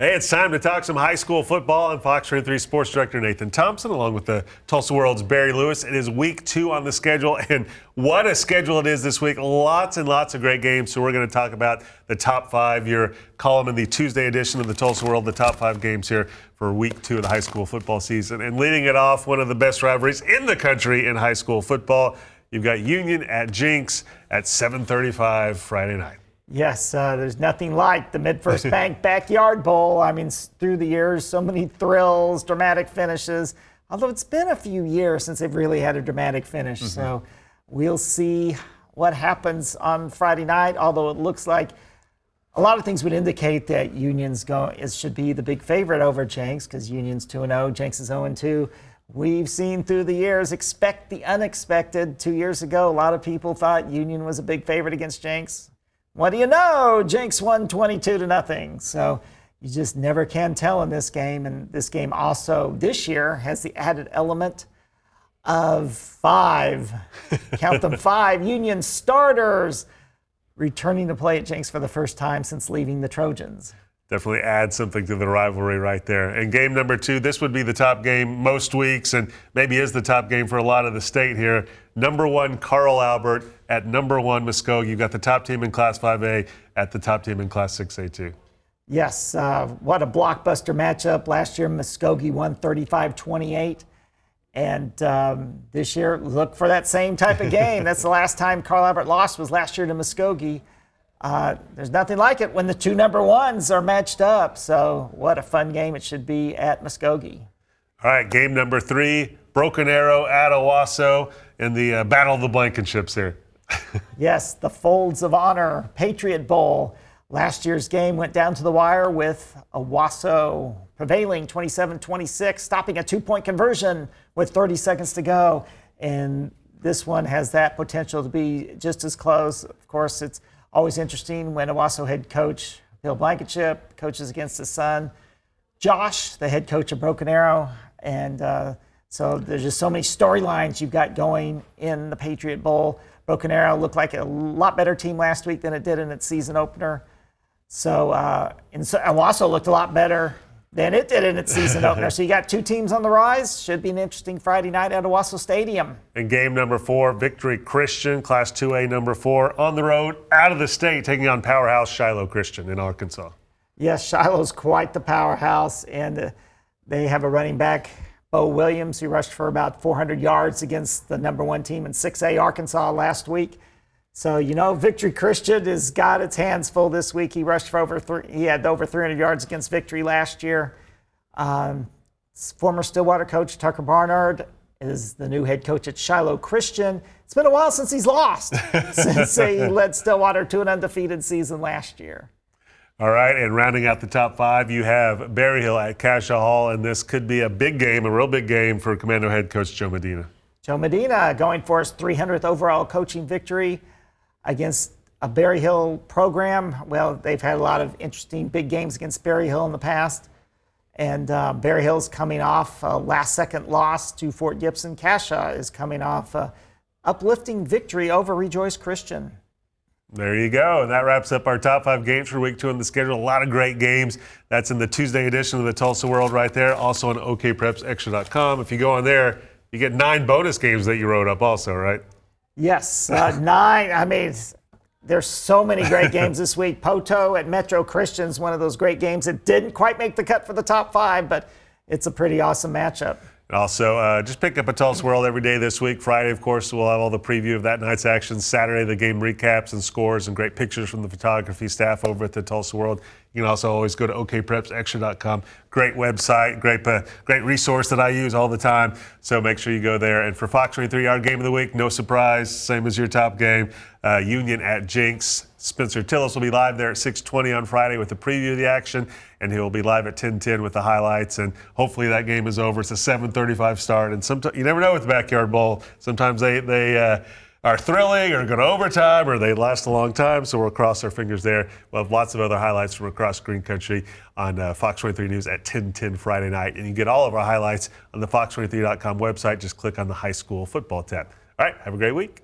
Hey, it's time to talk some high school football. I'm Fox 23 Sports Director Nathan Thompson, along with the Tulsa World's Barry Lewis. It is week 2 on the schedule, and what a schedule it is this week. Lots and lots of great games. So we're going to talk about the top 5. Your column in the Tuesday edition of the Tulsa World, the top 5 games here for week 2 of the high school football season. And leading it off, one of the best rivalries in the country in high school football. You've got Union at Jenks at 7:35 Friday night. Yes, there's nothing like the Mid-First Bank Backyard Bowl. I mean, through the years, so many thrills, dramatic finishes. Although it's been a few years since they've really had a dramatic finish. So we'll see what happens on Friday night, although it looks like a lot of things would indicate that Union's should be the big favorite over Jenks, because Union's 2-0, Jenks is 0-2. We've seen through the years, expect the unexpected. 2 years ago, a lot of people thought Union was a big favorite against Jenks. What do you know? Jenks won 22-0. So you just never can tell in this game. And this game also this year has the added element of 5, count them 5, Union starters returning to play at Jenks for the first time since leaving the Trojans. Definitely add something to the rivalry right there. And game number 2, this would be the top game most weeks, and maybe is the top game for a lot of the state here. Number 1, Carl Albert at number 1, Muskogee. You've got the top team in Class 5A at the top team in Class 6A too. Yes, what a blockbuster matchup. Last year, Muskogee won 35-28. And this year, look for that same type of game. That's the last time Carl Albert lost, was last year to Muskogee. There's nothing like it when the 2 number 1s are matched up. So what a fun game it should be at Muskogee. All right, game number 3, Broken Arrow-Owasso in the Battle of the Blankenships here. Yes, the Folds of Honor Patriot Bowl. Last year's game went down to the wire with Owasso prevailing 27-26, stopping a 2-point conversion with 30 seconds to go. And this one has that potential to be just as close. Of course, it's always interesting when Owasso head coach Bill Blankenship coaches against his son, Josh, the head coach of Broken Arrow. And so there's just so many storylines you've got going in the Patriot Bowl. Broken Arrow looked like a lot better team last week than it did in its season opener. So Owasso looked a lot better than it did in its season opener. So you got 2 teams on the rise. Should be an interesting Friday night at Owasso Stadium. And game number 4, Victory Christian, Class 2A number 4, on the road, out of the state, taking on powerhouse Shiloh Christian in Arkansas. Yes, Shiloh's quite the powerhouse, and they have a running back, Bo Williams, who rushed for about 400 yards against the number 1 team in 6A Arkansas last week. So, you know, Victory Christian has got its hands full this week. He rushed for he had over 300 yards against Victory last year. Former Stillwater coach Tucker Barnard is the new head coach at Shiloh Christian. It's been a while since he's lost, since he led Stillwater to an undefeated season last year. All right, and rounding out the top 5, you have Berryhill at Cascia Hall, and this could be a big game, a real big game for Commando head coach Joe Medina. Joe Medina going for his 300th overall coaching victory against a Berryhill program. Well, they've had a lot of interesting big games against Berryhill in the past. And Berryhill's coming off a last-second loss to Fort Gibson. Cascia is coming off a uplifting victory over Rejoice Christian. There you go. And that wraps up our top 5 games for week 2 on the schedule. A lot of great games. That's in the Tuesday edition of the Tulsa World right there. Also on okprepsextra.com. If you go on there, you get 9 bonus games that you wrote up also, right? Yes, 9. I mean, there's so many great games this week. Poto at Metro Christian's one of those great games. It didn't quite make the cut for the top 5, but it's a pretty awesome matchup. And also, just pick up a Tulsa World every day this week. Friday, of course, we'll have all the preview of that night's action. Saturday, the game recaps and scores and great pictures from the photography staff over at the Tulsa World. You can also always go to okprepsextra.com. Great website, great resource that I use all the time. So make sure you go there. And for Fox 23, our game of the week, no surprise, same as your top game, Union at Jenks. Spencer Tillis will be live there at 6:20 on Friday with the preview of the action, and he will be live at 10:10 with the highlights. And hopefully that game is over. It's a 7:35 start, and sometimes you never know with the Backyard Bowl. Sometimes they are thrilling or go to overtime or they last a long time, so we'll cross our fingers there. We'll have lots of other highlights from across Green Country on Fox 23 News at 10:10 Friday night. And you can get all of our highlights on the fox23.com website. Just click on the high school football tab. All right, have a great week.